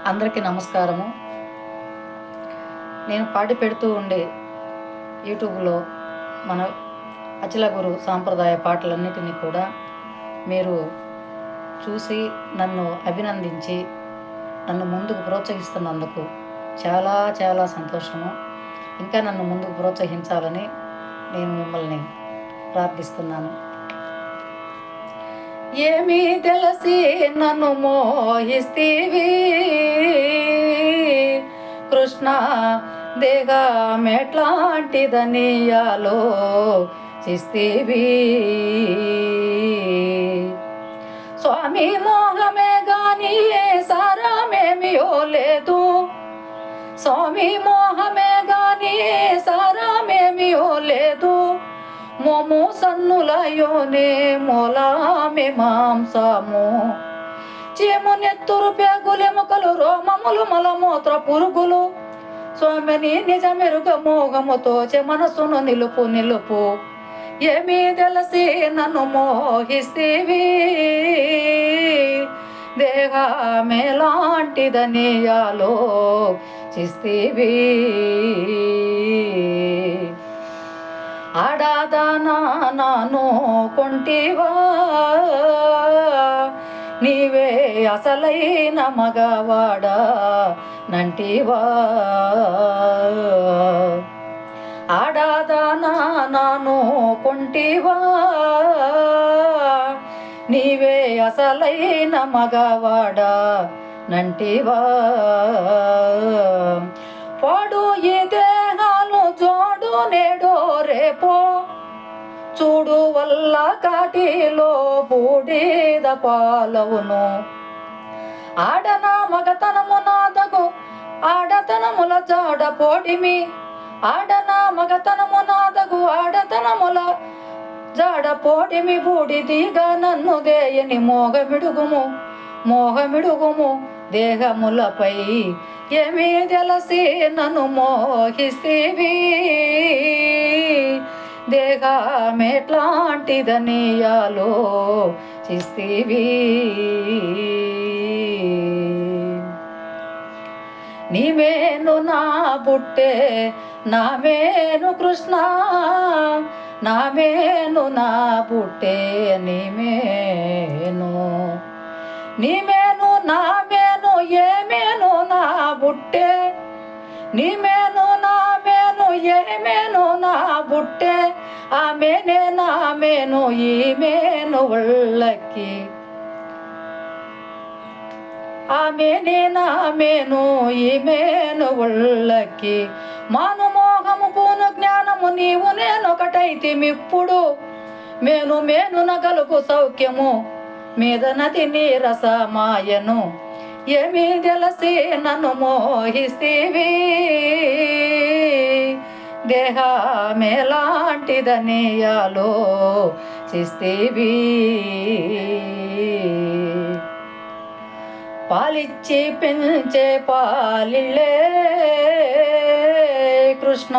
అందరికీ నమస్కారము. నేను పాడి పెడుతూ ఉండే యూట్యూబ్లో మన అచల గురు సాంప్రదాయ పాటలన్నిటినీ కూడా మీరు చూసి నన్ను అభినందించి నన్ను ముందుకు ప్రోత్సహిస్తున్నందుకు చాలా చాలా సంతోషము. ఇంకా నన్ను ముందుకు ప్రోత్సహించాలని నేను మిమ్మల్ని ప్రార్థిస్తున్నాను. ఏమీ తెలిసి నన్ను మోహిస్తీవి కృష్ణ, దేహమెట్లాంటిదని ఆలోచిస్తీవి. స్వామి మోహమే గాని సారమేమియో లేదు, స్వామి మోహమే గాని సారమేమియో లేదు. మోము సన్నులయోనే మూలామె మాంసము, చీము నెత్తురు పేగులెముకలు రోమములు మలమూత్ర పురుగులు. స్వామిని నిజమెరుగ మోహముతో మనసును నిలుపు నిలుపు. ఏమీ తెలిసి నన్ను మోహిస్తీవి దేహమేలాంటిదని ఆలోచిస్తీవి. ఆడాదానా నాను కొంటివా, నీవే అసలైన మగవాడా నంటివా. ఆడాదానా నాను కొంటివా, నీవే అసలైన మగవాడా నంటివా. పాడు ఈ దేహాలు జోడు నేడో రేపో, చూడు వల్ల కాటిలో బూడిద పాలవును. ఆడన మగతనము నాదగు ఆడతనముల జాడ పోడిమి, ఆడన మగతనము నాదగు ఆడతనముల జాడ పోడిమి. బూడిదిగా నన్ను దేయని మోహమిడుగుము మోహమిడుగుము దేహములపై. ఏమీ తెలిసి నన్ను మోహిస్తీవి దేహమెట్లాంటిదని ఆలోచిస్తీవి. నీవేను నా బుట్టే నామేను కృష్ణ, నామేను నా బుట్టే నీమేను. నీమేను నామేను ఏమేను నా బుట్టే, నీమేను నామేను ఏమేను నా బుట్టే. ఆమెనే నామేను ఈమేను ఒళ్ళకి, ఆమెనే నామేను ఈమేను ఒళ్ళకి. మాను మోహము పూను జ్ఞానము నీవు నేనొకటైతిమిప్పుడు. మేను మేను నగలుకు సౌఖ్యము మీద నది నీరస మాయను. ఏమీ తెలిసి నన్ను మోహిస్తీవి దేహమేలాంటిదని ఆలోచిస్తీవి. పాలిచ్చి పెంచే పాలిళ్ళే కృష్ణ,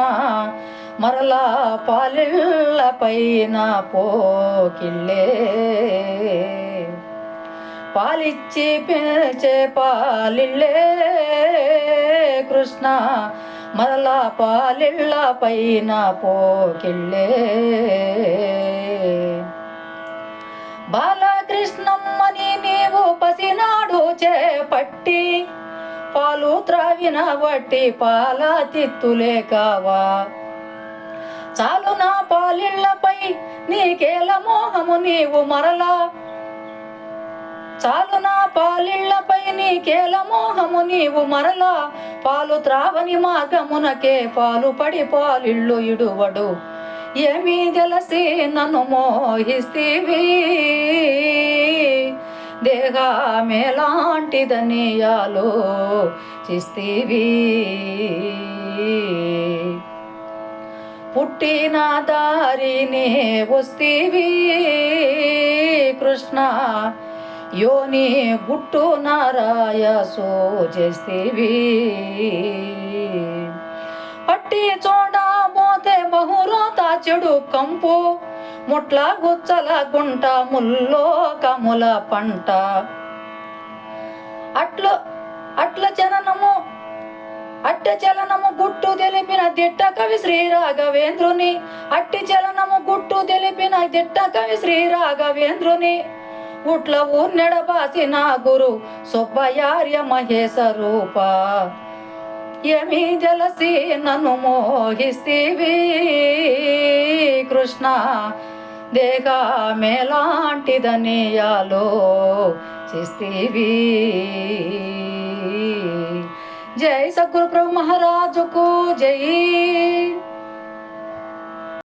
మరలా పాలిళ్ళ పైన పోకిళ్ళే. పాలిచ్చి పెంచే పాలిళ్ళే కృష్ణ, మరలా పాలిళ్ళ పైన పోకిళ్ళే. బాలకృష్ణమ్మని నీవు పసినాడు చేపట్టి, పాలు త్రావిన వట్టి పాల తిత్తులే కావా. చాలు నా పాలిళ్ళపై నీకేల మోహము నీవు మరలా, చాలు నా పాలిళ్ళపై నీకేల మోహము నీవు మరలా. పాలు త్రావని మార్గమునకే పాలు పడి పాలిళ్ళు ఇడువడు. ఏమీ తెలిసి నన్ను మోహిస్తీవి దేహమేలాంటిదని ఆలోచిస్తీవి. పుట్టిన దారినే వస్తీవి కృష్ణ, యోని గుట్టు నారాయ సోజేస్తీవి. పట్టి చూడబోతే బహురోత చెడు కంపు, ముట్ల గుచ్చల గుంట ముల్లో కముల పంట. అట్ల అట్టి చలనము గుట్టు తెలిపిన దిట్ట కవి శ్రీ రాఘవేంద్రుని అట్టి చలనము గుట్టు తెలిపిన దిట్ట కవి శ్రీ రాఘవేంద్రుని ఉట్ల ఊర్నెడబాసిన గురు సుబ్బయార్య మహేశ రూప ఏమి జలసి నన్ను మోహిస్తీవి కృష్ణ దేహమేలాంటిదని ఆలోచిస్తీవి. జై సద్గురు ప్రభు మహారాజుకు జై.